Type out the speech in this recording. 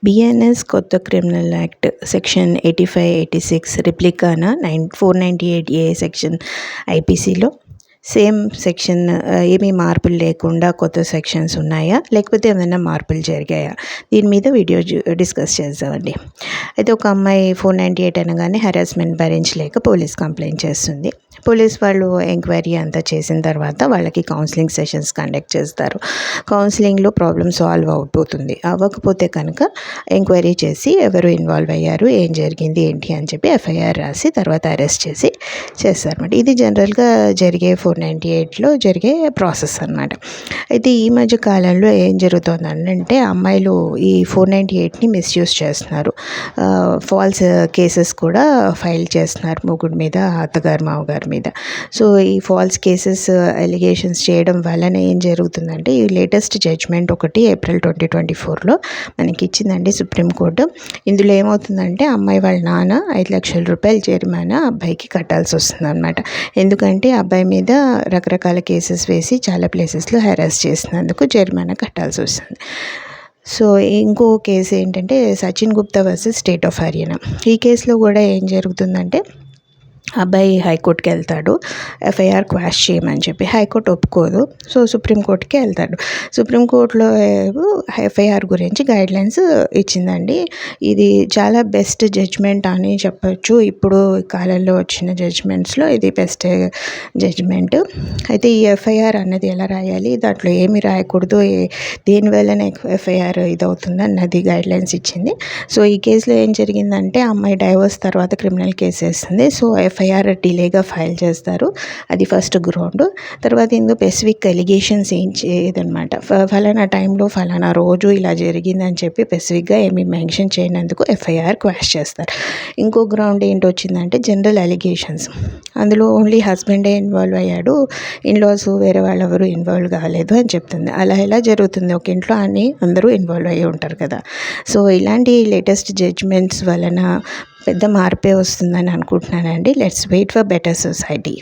BNS కొత్త criminal act section 85, 86 రిప్లికానా 498A section ఐపీసీలో సేమ్ సెక్షన్ ఏమీ మార్పులు లేకుండా కొత్త సెక్షన్స్ ఉన్నాయా, లేకపోతే ఏమైనా మార్పులు జరిగాయా, దీని మీద వీడియో డిస్కస్ చేద్దామండి. అయితే ఒక అమ్మాయి 498 అనగానే హెరాస్మెంట్ భరించలేక పోలీస్ కంప్లైంట్ చేస్తుంది. పోలీస్ వాళ్ళు ఎంక్వైరీ అంతా చేసిన తర్వాత వాళ్ళకి కౌన్సిలింగ్ సెషన్స్ కండక్ట్ చేస్తారు. కౌన్సిలింగ్లో ప్రాబ్లమ్ సాల్వ్ అయిపోతుంది. అవ్వకపోతే కనుక ఎంక్వైరీ చేసి ఎవరు ఇన్వాల్వ్ అయ్యారు, ఏం జరిగింది ఏంటి అని చెప్పి ఎఫ్ఐఆర్ రాసి తర్వాత అరెస్ట్ చేసి చేస్తారన్నమాట. ఇది జనరల్గా జరిగే 498లో జరిగే ప్రాసెస్ అన్నమాట. అయితే ఈ మధ్య కాలంలో ఏం జరుగుతుందంటే అమ్మాయిలు ఈ 498ని మిస్యూజ్ చేస్తున్నారు. ఫాల్స్ కేసెస్ కూడా ఫైల్ చేస్తున్నారు మొగుడు మీద, అత్తగారు మామగారి మీద. సో ఈ ఫాల్స్ కేసెస్ అలిగేషన్స్ చేయడం వలన ఏం జరుగుతుందంటే ఈ లేటెస్ట్ జడ్జ్మెంట్ ఒకటి ఏప్రిల్ 2024లో మనకి ఇచ్చిందండి సుప్రీంకోర్టు. ఇందులో ఏమవుతుందంటే అమ్మాయి వాళ్ళ నాన్న 5 లక్షల రూపాయలు జరిమానా అబ్బాయికి కట్టాల్సి వస్తుంది అనమాట. ఎందుకంటే అబ్బాయి మీద రకరకాల కేసెస్ వేసి చాలా ప్లేసెస్లో హెరాస్ చేసినందుకు జరిమానా కట్టాల్సి వస్తుంది. సో ఇంకో కేసు ఏంటంటే Sachin Gupta versus state of Haryana. ఈ కేసులో కూడా ఏం జరుగుతుందంటే అబ్బాయి హైకోర్టుకి వెళ్తాడు ఎఫ్ఐఆర్ క్వాష్ చేయమని చెప్పి. హైకోర్టు ఒప్పుకోదు. సో సుప్రీంకోర్టుకి వెళ్తాడు. సుప్రీంకోర్టులో ఎఫ్ఐఆర్ గురించి గైడ్లైన్స్ ఇచ్చిందండి. ఇది చాలా బెస్ట్ జడ్జ్మెంట్ అని చెప్పచ్చు. ఇప్పుడు కాలంలో వచ్చిన జడ్జ్మెంట్స్లో ఇది బెస్ట్ జడ్జ్మెంట్. అయితే ఈ ఎఫ్ఐఆర్ అన్నది ఎలా రాయాలి, దాంట్లో ఏమి రాయకూడదు, దేనివల్ల ఎఫ్ఐఆర్ ఇదవుతుంది అన్నది గైడ్లైన్స్ ఇచ్చింది. సో ఈ కేసులో ఏం జరిగిందంటే అమ్మాయి డైవర్స్ తర్వాత క్రిమినల్ కేసు వేస్తుంది. సో ఎఫ్ఐఆర్ డిలేగా ఫైల్ చేస్తారు. అది ఫస్ట్ గ్రౌండ్. తర్వాత ఇందులో స్పెసిఫిక్ ఎలిగేషన్స్ ఏం చేయదనమాట. ఫలానా టైంలో ఫలానా రోజు ఇలా జరిగిందని చెప్పి స్పెసిఫిక్గా ఏమి మెన్షన్ చేయనందుకు ఎఫ్ఐఆర్ క్వాష్ చేస్తారు. ఇంకో గ్రౌండ్ ఏంటి వచ్చిందంటే జనరల్ అలిగేషన్స్. అందులో ఓన్లీ హస్బెండే ఇన్వాల్వ్ అయ్యాడు, ఇన్లాస్ వేరే వాళ్ళు ఎవరు ఇన్వాల్వ్ కాలేదు అని చెప్తుంది. అలా ఎలా జరుగుతుంది? ఒక ఇంట్లో అని అందరూ ఇన్వాల్వ్ అయ్యి ఉంటారు కదా. సో ఇలాంటి లేటెస్ట్ జడ్జ్మెంట్స్ వలన పెద్ద మార్పే వస్తుందని అనుకుంటున్నానండి. Let's wait for better society.